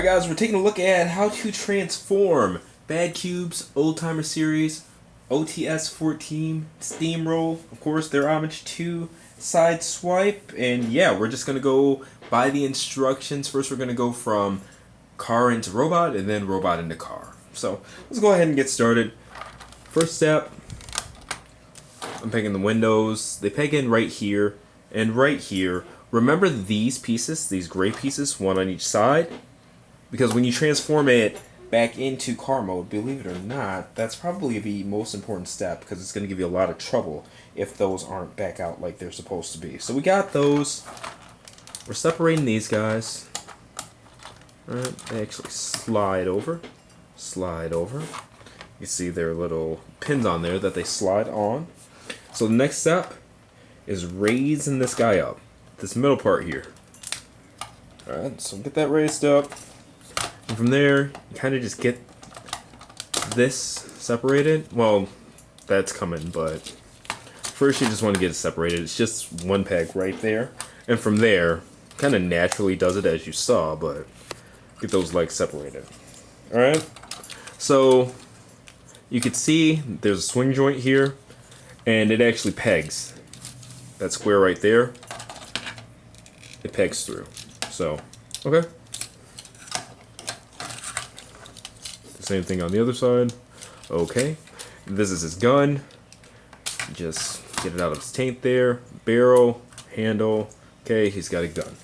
Alright guys, we're taking a look at how to transform Badcube's Old Timer Series, OTS 14, SteamRoll, of course, their homage to Sideswipe, and yeah, we're just going to go by the instructions. First we're going to go from car into robot, and then robot into car. So, let's go ahead and get started. First step, I'm pegging the windows. They peg in right here, and right here. Remember these pieces, these gray pieces, one on each side? Because when you transform it back into car mode, believe it or not, that's probably the most important step because it's going to give you a lot of trouble if those aren't back out like they're supposed to be. So we got those. We're separating these guys. Alright, they actually slide over. Slide over. You see their little pins on there that they slide on. So the next step is raising this guy up. This middle part here. Alright, so get that raised up. And from there, you kind of just get this separated. Well, that's coming, but first you just want to get it separated. It's just one peg right there. And from there, kind of naturally does it as you saw, but get those legs separated. Alright? So, you can see there's a swing joint here, and it actually pegs. That square right there, it pegs through. So, okay. Same thing on the other side. Okay. This is his gun. Just get it out of his taint there. Barrel, handle. Okay, he's got a gun.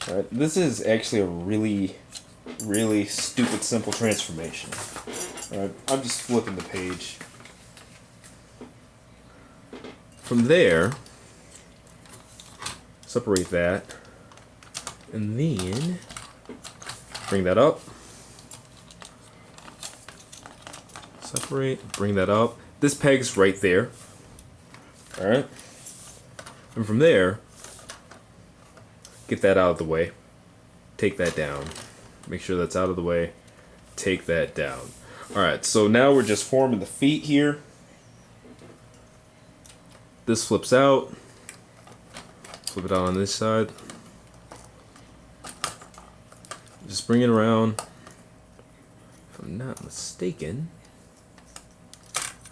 Alright, this is actually a really stupid simple transformation. Alright, I'm just flipping the page. From there, separate that. And then bring that up. Separate, bring that up. This peg's right there. Alright. And from there, get that out of the way. Take that down. Make sure that's out of the way. Take that down. Alright, so now we're just forming the feet here. This flips out. Flip it out on this side. Just bring it around. If I'm not mistaken.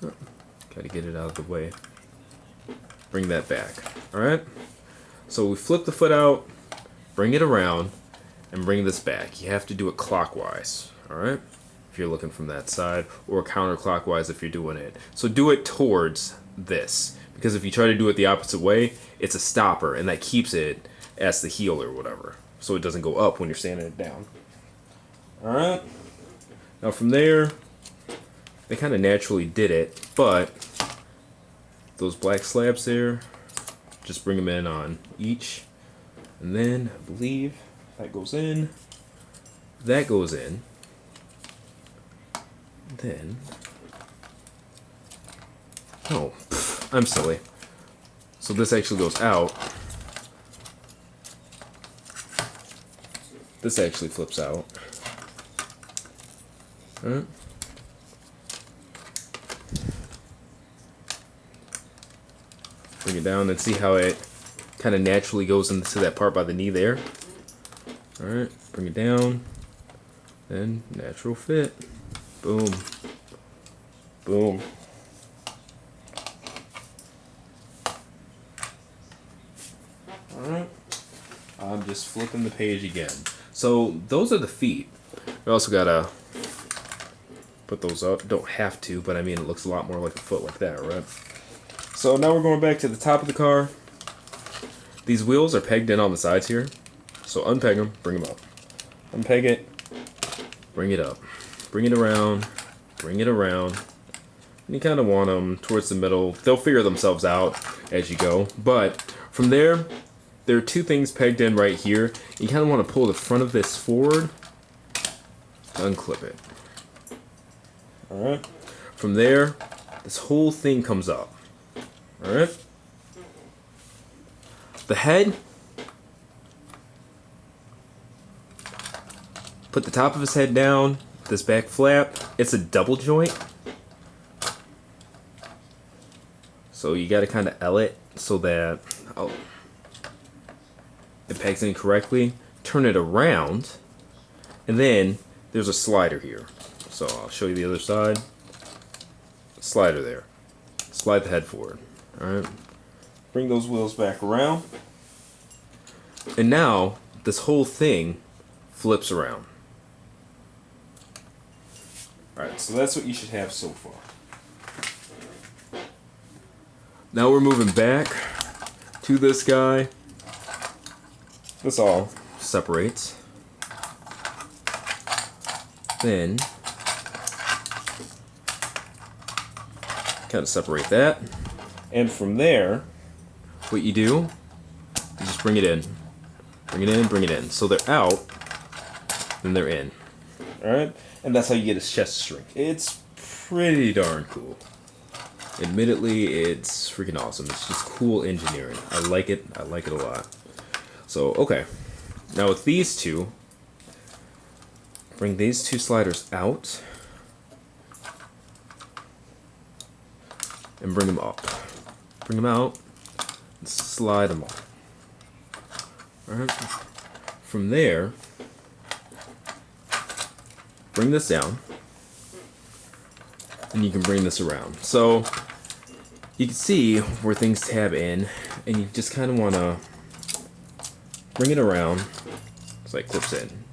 Oh, gotta get it out of the way. Bring that back. Alright? So we flip the foot out, bring it around, and bring this back. You have to do it clockwise. Alright? If you're looking from that side, or counterclockwise if you're doing it. So do it towards this. Because if you try to do it the opposite way, it's a stopper, and that keeps it as the heel or whatever. So it doesn't go up when you're sanding it down. Alright? Now from there, they kind of naturally did it, but those black slabs there, just bring them in on each. And then, I believe, that goes in. That goes in. Then, oh, I'm silly. So this actually goes out. This actually flips out. Alright. Bring it down and see how it kind of naturally goes into that part by the knee there. Alright, bring it down. Then, natural fit. Boom. Boom. Alright. I'm just flipping the page again. So, those are the feet. We also gotta put those up. Don't have to, but I mean, it looks a lot more like a foot like that, right? So now we're going back to the top of the car. These wheels are pegged in on the sides here. So unpeg them, bring them up. Unpeg it, bring it up. Bring it around, bring it around. And you kind of want them towards the middle. They'll figure themselves out as you go. But from there are two things pegged in right here. You kind of want to pull the front of this forward. Unclip it. Alright. From there, this whole thing comes up. Alright. The head. Put the top of his head down. This back flap. It's a double joint. So you got to kind of L it so that it pegs in correctly. Turn it around. And then there's a slider here. So I'll show you the other side. Slider there. Slide the head forward. Alright. Bring those wheels back around. And now this whole thing flips around. Alright, so that's what you should have so far. Now we're moving back to this guy. This all separates. Then kind of separate that. And from there, what you do is just bring it in. Bring it in, bring it in. So they're out, then they're in. Alright? And that's how you get a chest shrink. It's pretty darn cool. Admittedly, it's freaking awesome. It's just cool engineering. I like it. I like it a lot. So, okay. Now with these two, bring these two sliders out. And bring them up. Bring them out. And slide them up. Alright. From there, bring this down. And you can bring this around. So, you can see where things tab in. And you just kind of want to bring it around so it clips in.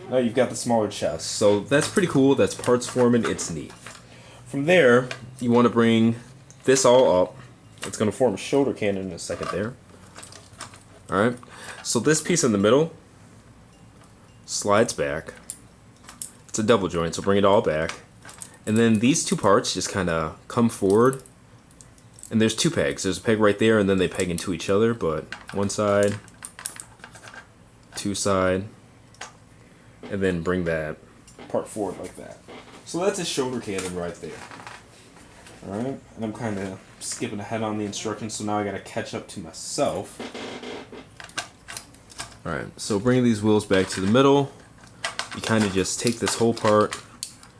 Now you've got the smaller chest. So that's pretty cool. That's parts forming. It's neat. From there, you want to bring this all up. It's going to form a shoulder cannon in a second there. Alright. So this piece in the middle slides back. It's a double joint, so bring it all back. And then these two parts just kind of come forward. And there's two pegs. There's a peg right there, and then they peg into each other. But one side, two side, and then bring that part forward like that. So that's a shoulder cannon right there. Alright, and I'm kind of skipping ahead on the instructions, so now I gotta catch up to myself. Alright, so bringing these wheels back to the middle, you kind of just take this whole part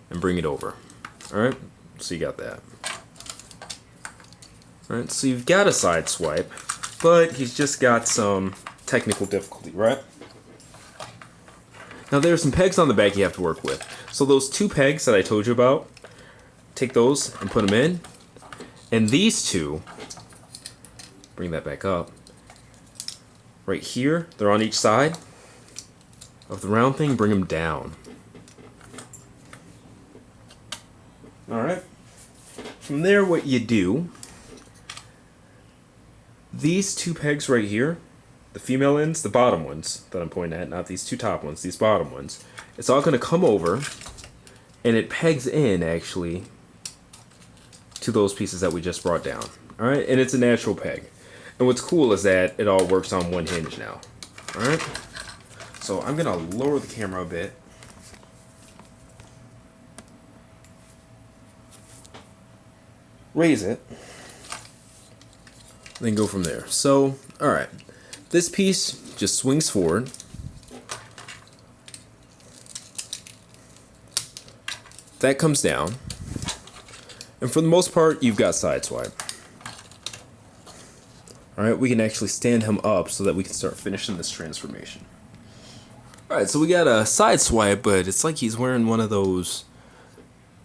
and bring it over. Alright, so you got that. Alright, so you've got a side swipe, but he's just got some technical difficulty, right? Now there's some pegs on the back you have to work with. So those two pegs that I told you about, take those and put them in. And these two, bring that back up. Right here, they're on each side of the round thing, bring them down. Alright. From there, what you do, these two pegs right here, the female ends, the bottom ones that I'm pointing at, not these two top ones, these bottom ones, it's all going to come over, and it pegs in, actually, to those pieces that we just brought down. Alright, and it's a natural peg. And what's cool is that it all works on one hinge now. Alright, so I'm going to lower the camera a bit. Raise it. Then go from there. So, alright. This piece just swings forward. That comes down. And for the most part, you've got side swipe. Alright, we can actually stand him up so that we can start finishing this transformation. Alright, so we got a side swipe, but it's like he's wearing one of those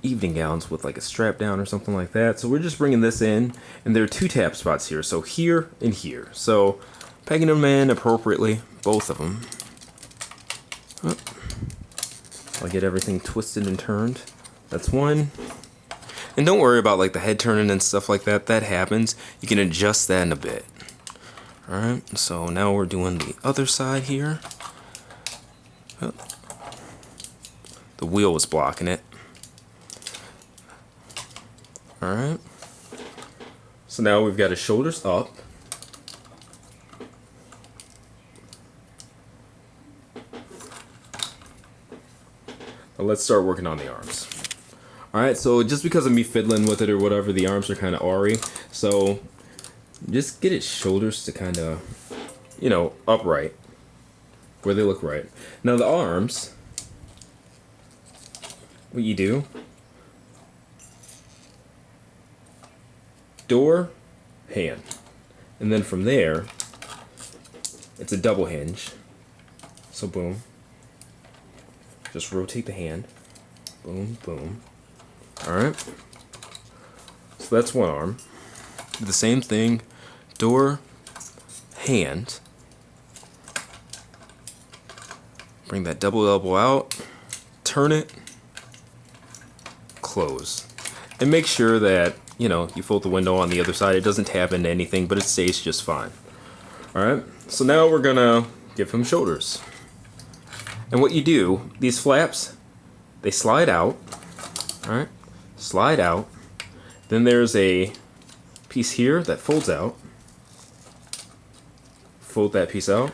evening gowns with like a strap down or something like that. So we're just bringing this in, and there are two tap spots here. So here and here. So pegging them in appropriately, both of them. I'll get everything twisted and turned. That's one. And don't worry about like the head turning and stuff like that. That happens. You can adjust that in a bit. Alright, so now we're doing the other side here. The wheel was blocking it. Alright. So now we've got his shoulders up. Now let's start working on the arms. Alright, so just because of me fiddling with it or whatever, the arms are kind of awry. So just get its shoulders to kind of, you know, upright, where they look right. Now the arms, what you do, door, hand. And then from there, it's a double hinge. So boom. just rotate the hand. Boom, boom. Alright. So that's one arm. Do the same thing. Door, hand. Bring that double elbow out. Turn it. Close. And make sure that, you know, you fold the window on the other side. It doesn't tap into anything, but it stays just fine. Alright, so now we're gonna give him shoulders. And what you do, these flaps, they slide out. Alright, slide out. Then there's a piece here that folds out. Fold that piece out.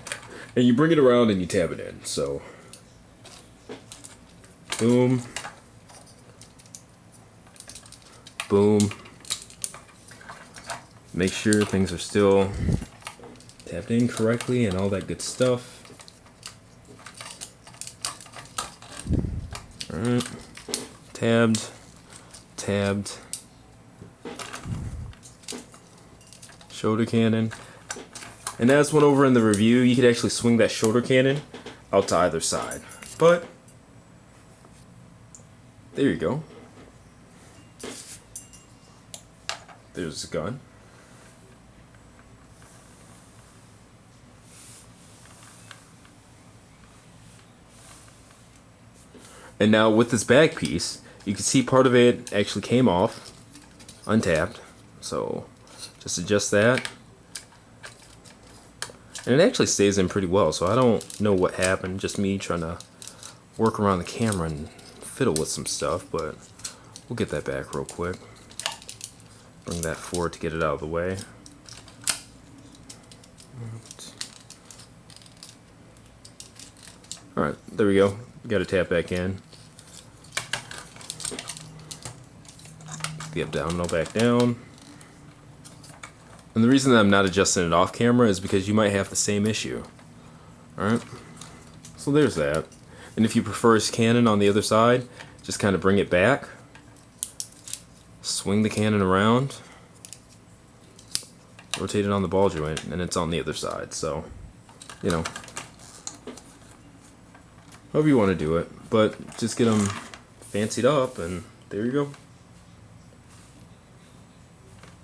And you bring it around and you tab it in. So, boom. Boom. Make sure things are still tapped in correctly and all that good stuff. Alright. Tabbed. Tabbed. Shoulder cannon. And as went over in the review, you could actually swing that shoulder cannon out to either side. But there you go. There's the gun. And now with this back piece, you can see part of it actually came off, untapped. So just adjust that. And it actually stays in pretty well, so I don't know what happened. Just me trying to work around the camera and fiddle with some stuff, but we'll get that back real quick. Bring that forward to get it out of the way. Alright, there we go. Got to tap back in. The up down, no back down. And the reason that I'm not adjusting it off camera is because you might have the same issue. Alright, so there's that. And if you prefer his cannon on the other side, just kind of bring it back. Swing the cannon around. Rotate it on the ball joint, and it's on the other side. So, you know, however you want to do it. But just get them fancied up, and there you go.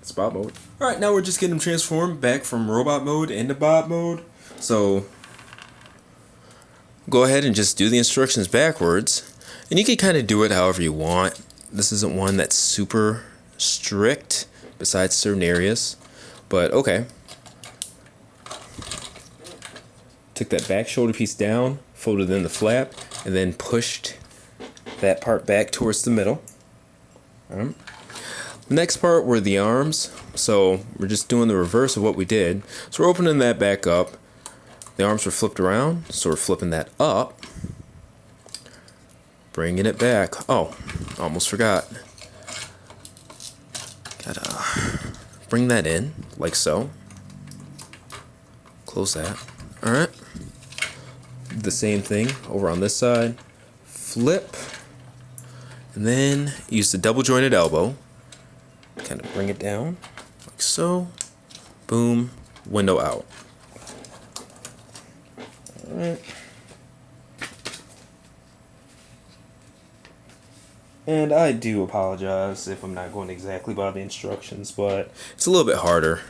Spot mode. Alright, now we're just getting them transformed back from robot mode into bot mode. So go ahead and just do the instructions backwards. And you can kind of do it however you want. This isn't one that's super strict besides certain areas. But okay. Took that back shoulder piece down, folded in the flap, and then pushed that part back towards the middle. Alright. Next part were the arms, so we're just doing the reverse of what we did. So we're opening that back up. The arms were flipped around, so we're flipping that up. Bringing it back. Oh, almost forgot. Gotta bring that in, like so. Close that. Alright. The same thing over on this side. Flip. And then use the double jointed elbow. Kind of bring it down, like so. Boom. Window out. Alright. And I do apologize if I'm not going exactly by the instructions, but it's a little bit harder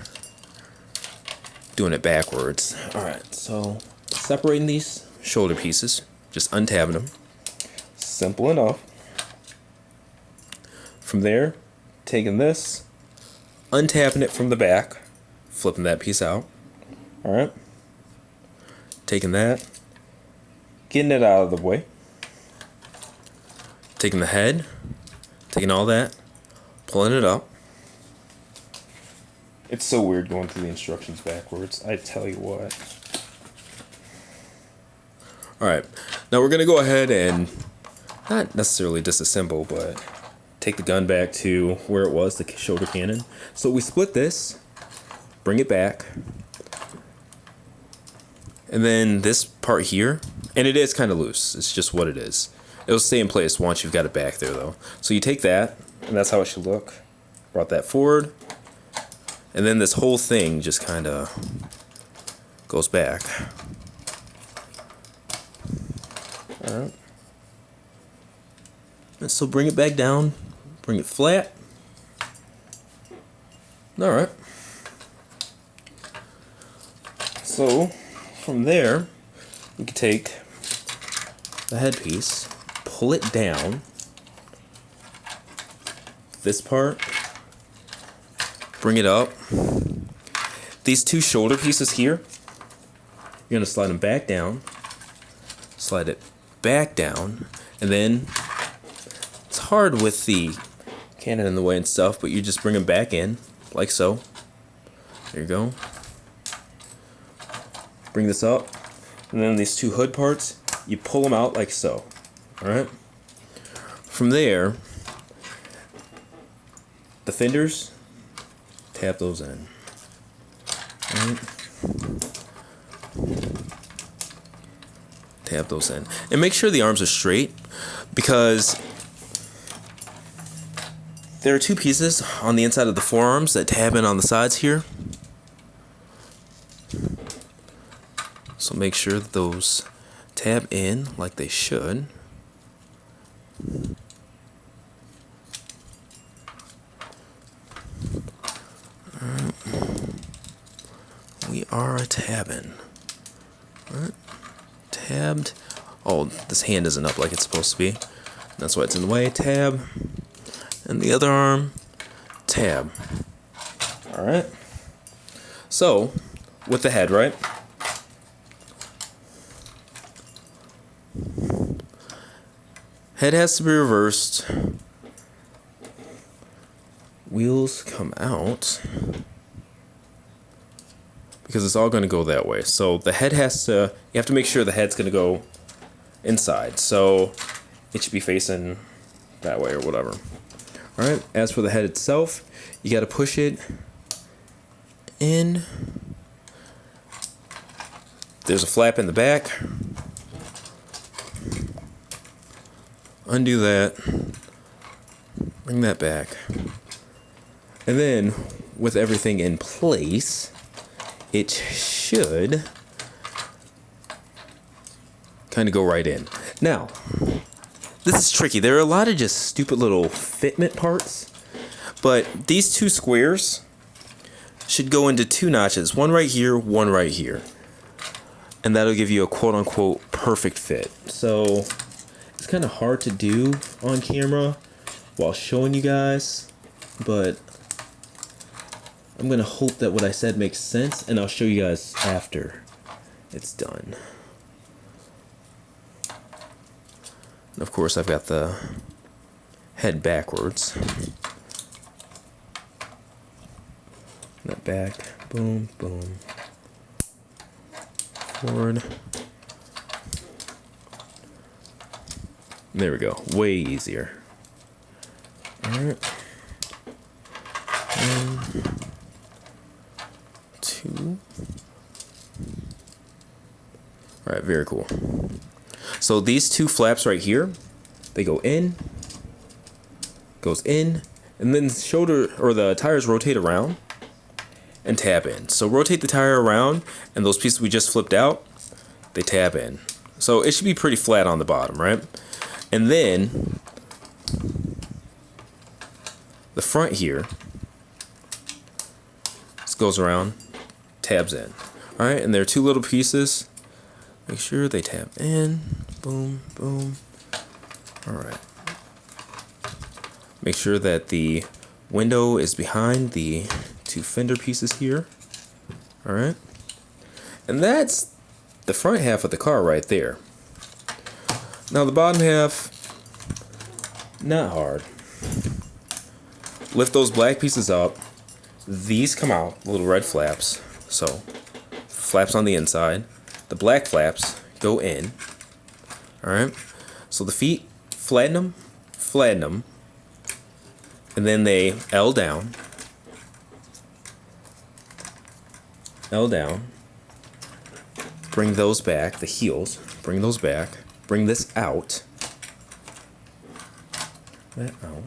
doing it backwards. Alright, so separating these shoulder pieces, just untabbing them. Simple enough. From there, taking this, untapping it from the back, flipping that piece out. Alright. Taking that, getting it out of the way. Taking the head, taking all that, pulling it up. It's so weird going through the instructions backwards, I tell you what. Alright, now we're going to go ahead and, not necessarily disassemble, but take the gun back to where it was, the shoulder cannon. So we split this, bring it back, and then this part here, and it is kind of loose, it's just what it is. It'll stay in place once you've got it back there though. So you take that, and that's how it should look. Brought that forward, and then this whole thing just kind of goes back. Alright. So bring it back down, bring it flat. Alright. So from there, we can take the headpiece, pull it down, this part, bring it up. These two shoulder pieces here, you're going to slide them back down, slide it back down, and then it's hard with the cannon in the way and stuff, but you just bring them back in, like so. There you go. Bring this up, and then these two hood parts, you pull them out like so. Alright? From there, the fenders, tap those in. Alright? Tap those in. And make sure the arms are straight, because there are two pieces on the inside of the forearms that tab in on the sides here. So make sure that those tab in like they should. Alright. We are tabbing. Alright. Tabbed. Oh, this hand isn't up like it's supposed to be. That's why it's in the way. Tab. And the other arm. Tab. Alright. So, with the head, right? Head has to be reversed. Wheels come out. Because it's all going to go that way. So the head has to, you have to make sure the head's going to go inside. So it should be facing that way or whatever. Alright, as for the head itself, you got to push it in. There's a flap in the back. Undo that. Bring that back. And then, with everything in place, it should kind of go right in. Now, this is tricky. There are a lot of just stupid little fitment parts, but these two squares should go into two notches. One right here, one right here. And that'll give you a quote-unquote perfect fit. So, it's kind of hard to do on camera while showing you guys, but I'm going to hope that what I said makes sense, and I'll show you guys after it's done. And of course, I've got the head backwards. That back, boom, boom. Forward. There we go. Way easier. Alright. 1, 2. Alright, very cool. So these two flaps right here, they go in, goes in, and then the shoulder or the tires rotate around and tab in. So rotate the tire around, and those pieces we just flipped out, they tab in. So it should be pretty flat on the bottom, right? And then the front here, this goes around, tabs in. All right, and there are two little pieces. Make sure they tab in. Boom, boom. All right. Make sure that the window is behind the two fender pieces here. All right. And that's the front half of the car right there. Now the bottom half, not hard. Lift those black pieces up. These come out, little red flaps. So, flaps on the inside. The black flaps go in. Alright. So the feet, flatten them. And then they L down. L down. Bring those back, the heels. Bring those back. Bring this out. That out.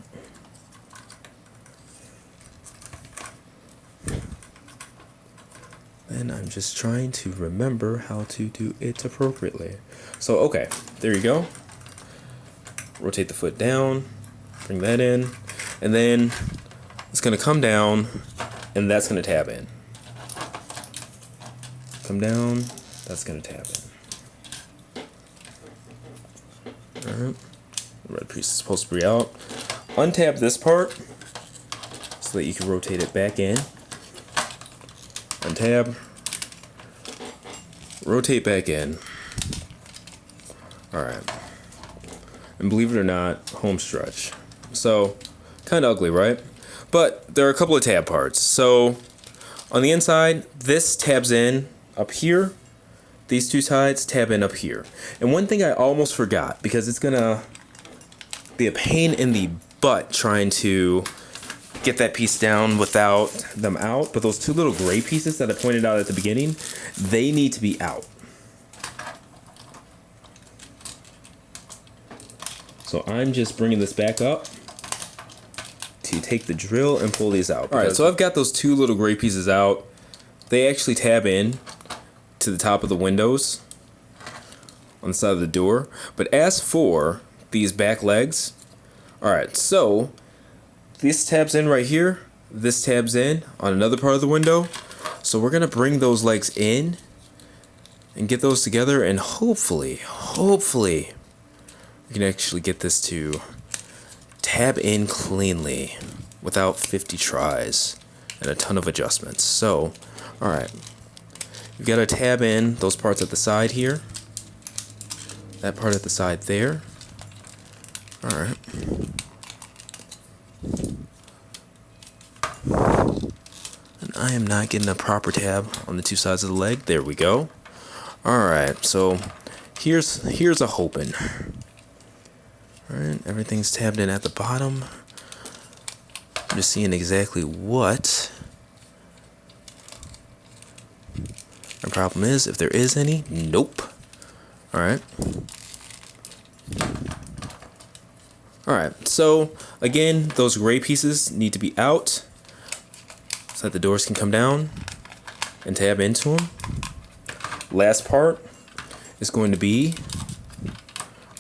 And I'm just trying to remember how to do it appropriately. So, okay, there you go. rotate the foot down, bring that in, and then it's going to come down, and that's going to tab in. Come down, that's going to tab in. Alright, the red piece is supposed to be out. Untab this part so that you can rotate it back in. Untab, rotate back in. Alright. And believe it or not, home stretch. So, kind of ugly, right? But there are a couple of tab parts. So, on the inside, this tabs in up here. These two sides tab in up here. And one thing I almost forgot, because it's gonna be a pain in the butt trying to get that piece down without them out, but those two little gray pieces that I pointed out at the beginning, they need to be out. So I'm just bringing this back up to take the drill and pull these out. Alright, so I've got those two little gray pieces out. They actually tab in to the top of the windows on the side of the door. But as for these back legs, alright, so this tabs in right here, this tabs in on another part of the window. So we're gonna bring those legs in and get those together, and hopefully we can actually get this to tab in cleanly without 50 tries and a ton of adjustments. So, alright, you've got to tab in those parts at the side here, that part at the side there. Alright. And I am not getting a proper tab on the two sides of the leg. There we go. Alright, so here's a hoping. Alright, everything's tabbed in at the bottom. I'm just seeing exactly what our problem is, if there is any. Nope. Alright. Alright, so again, those gray pieces need to be out so that the doors can come down and tab into them. Last part is going to be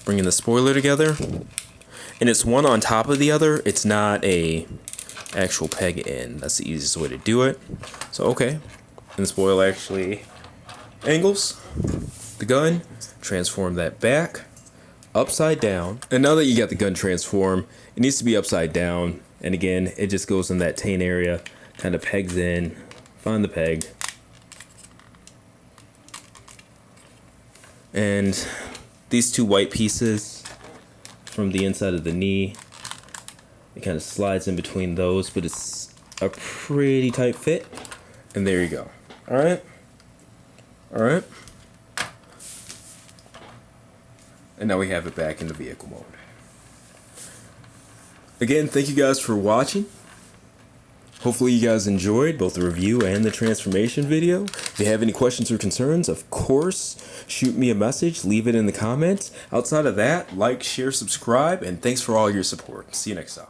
bringing the spoiler together, and it's one on top of the other. It's not a actual peg in. That's the easiest way to do it. So okay, and the spoiler actually angles the gun, transform that back upside down, and now that you got the gun transform, it needs to be upside down, and again it just goes in that tane area, kind of pegs in, find the peg, and these two white pieces from the inside of the knee, it kind of slides in between those, but it's a pretty tight fit. And there you go. Alright. Alright. And now we have it back in the vehicle mode. Again, thank you guys for watching. Hopefully you guys enjoyed both the review and the transformation video. If you have any questions or concerns, of course, shoot me a message, leave it in the comments. Outside of that, like, share, subscribe, and thanks for all your support. See you next time.